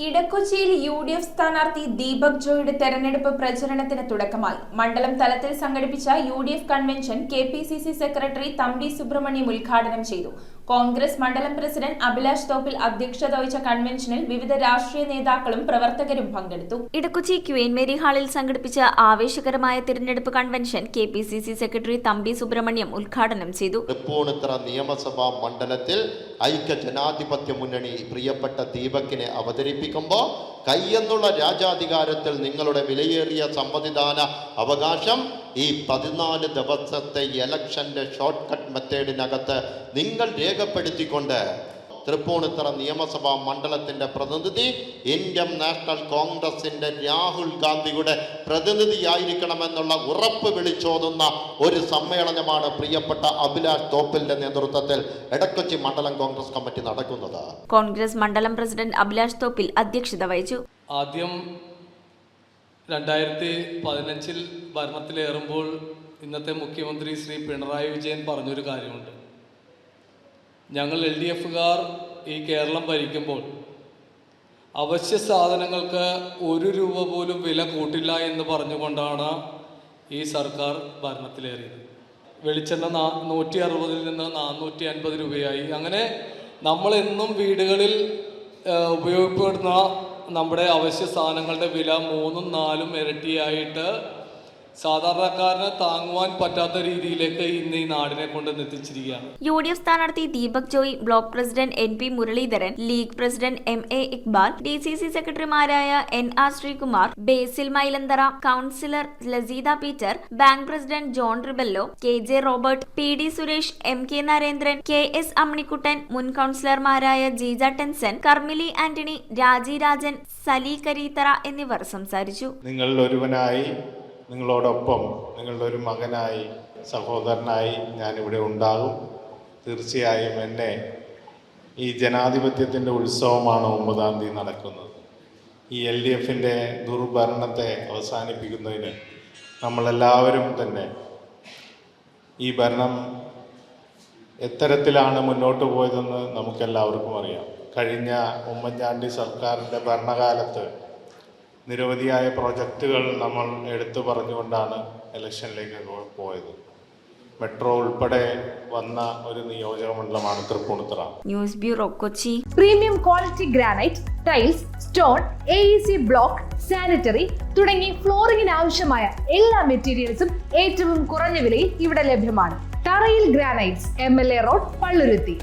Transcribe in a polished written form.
ഇടക്കൊച്ചിയിൽ UDF സ്ഥാനാർത്ഥി ദീപക് ജോയിയുടെ തെരഞ്ഞെടുപ്പ് പ്രചരണത്തിന് തുടക്കമായി. മണ്ഡലം തലത്തിൽ സംഘടിപ്പിച്ച UDF convention KPCC secretary Thampi Subrahmanyam ഉദ്ഘാടനം ചെയ്തു. കോൺഗ്രസ് മണ്ഡലം പ്രസിഡന്റ് അഭിലാഷ് തോപ്പിൽ അധ്യക്ഷത വഹിച്ച കൺവെൻഷനിൽ വിവിധ രാഷ്ട്രീയ നേതാക്കളും പ്രവർത്തകരും പങ്കെടുത്തു. ഇടക്കൊച്ചി ക്വീൻ മേരി ഹാളിൽ സംഘടിപ്പിച്ച ആവേശകരമായ തിരഞ്ഞെടുപ്പ് convention KPCC secretary Thampi Subrahmanyam ഉദ്ഘാടനം ചെയ്തു. തൃപ്പൂണിത്തുറ നിയമസഭാ മണ്ഡലത്തിൽ ഐക്യ ജനാധിപത്യ മുന്നണി പ്രിയപ്പെട്ട ദീപകിനെ അവതരിപ്പിക്കുമ്പോൾ കയ്യെന്നുള്ള രാജാധികാരത്തിൽ നിങ്ങളുടെ വിലയേറിയ സമ്മതിദാന അവകാശം ഈ 14 ദിവസത്തെ ഇലക്ഷന്റെ ഷോർട്ട് കട്ട് മെത്തേഡിനകത്ത് നിങ്ങൾ രേഖപ്പെടുത്തിക്കൊണ്ട് തൃപ്പൂണിത്തുറ നിയമസഭാ മണ്ഡലത്തിന്റെ പ്രതിനിധി ഇന്ത്യൻ നാഷണൽ കോൺഗ്രസിന്റെ രാഹുൽ ഗാന്ധിയുടെ പ്രതിനിധിയായിരിക്കണമെന്നുള്ള ഉറപ്പ് വിളിച്ചോതുന്ന ഒരു സമ്മേളനമാണ് പ്രിയപ്പെട്ട അഭിലാഷ് തോപ്പിലിന്റെ നേതൃത്വത്തിൽ ഇടക്കൊച്ചി മണ്ഡലം കോൺഗ്രസ് കമ്മിറ്റി നടക്കുന്നത്. കോൺഗ്രസ് മണ്ഡലം പ്രസിഡന്റ് അഭിലാഷ് തോപ്പിൽ അധ്യക്ഷത വഹിച്ചു. ആദ്യം 2015 ഭരണത്തിലേറുമ്പോൾ ഇന്നത്തെ മുഖ്യമന്ത്രി ശ്രീ പിണറായി വിജയൻ പറഞ്ഞൊരു കാര്യമുണ്ട്. ഞങ്ങൾ LDFകാർ ഈ കേരളം ഭരിക്കുമ്പോൾ അവശ്യ സാധനങ്ങൾക്ക് 1 രൂപ പോലും വില കൂട്ടില്ല എന്ന് പറഞ്ഞുകൊണ്ടാണ് ഈ സർക്കാർ ഭരണത്തിലേറിയത്. വെളിച്ചെണ്ണ 160 നിന്ന് 450 രൂപയായി. അങ്ങനെ നമ്മളെന്നും വീടുകളിൽ ഉപയോഗപ്പെടുന്ന നമ്മുടെ അവശ്യ സാധനങ്ങളുടെ വില 3ഉം 4ഉം ഇരട്ടിയായിട്ട് സാധാരണക്കാരന് താങ്ങുവാൻ പറ്റാത്ത രീതിയിലേക്ക് ഇന്ന് ഈ നാടിനെ കൊണ്ട് എത്തിച്ചിരിക്കുകയാണ്. UDF സ്ഥാനാർത്ഥി Deepak Joy, block president NP Muraleedharan, league president MA Iqbal, DCC സെക്രട്ടറിമാരായ NR Sreekumar, Basil Mylanthara, councillor Laseetha Peter, bank president John Ribello, KJ Robert, PD Suresh, MK Narendran, KS Amminikuttan, മുൻ കൗൺസിലർമാരായ ജീജ ടെൻസൻ, കർമിലി ആന്റണി, രാജി രാജൻ, സലി കരീത്തറ എന്നിവർ സംസാരിച്ചു. നിങ്ങളോടൊപ്പം നിങ്ങളുടെ ഒരു മകനായി, സഹോദരനായി ഞാനിവിടെ ഉണ്ടാകും. തീർച്ചയായും എന്നെ ഈ ജനാധിപത്യത്തിൻ്റെ ഉത്സവമാണ് 9-ാം തീയതി നടക്കുന്നത്. ഈ LDFൻ്റെ ദുർഭരണത്തെ അവസാനിപ്പിക്കുന്നതിന് നമ്മളെല്ലാവരും തന്നെ ഈ ഭരണം എത്തരത്തിലാണ് മുന്നോട്ട് പോയതെന്ന് നമുക്കെല്ലാവർക്കും അറിയാം. കഴിഞ്ഞ ഉമ്മൻചാണ്ടി സർക്കാരിൻ്റെ ഭരണകാലത്ത് നിരവധിയായ പ്രോജക്റ്റുകൾ നമ്മൾ എടുത്തു പറഞ്ഞുകൊണ്ടാണ് ഇലക്ഷനിലേക്ക് പോയത്. മെട്രോ ഉൾപ്പെടെ വന്ന ഒരു നിയോജക മണ്ഡലമാണ് Tripunithura. News bureau, Kochi. Premium quality granite, tiles, stone, AEC block, sanitary തുടങ്ങി ഫ്ലോറിംഗിന് ആവശ്യമായ എല്ലാ മെറ്റീരിയൽസും ഏറ്റവും കുറഞ്ഞ വിലയിൽ ഇവിടെ ലഭ്യമാണ്. തറയിൽ ഗ്രാനൈറ്റ്സ്, MLA റോഡ്, പള്ളുരുത്തി.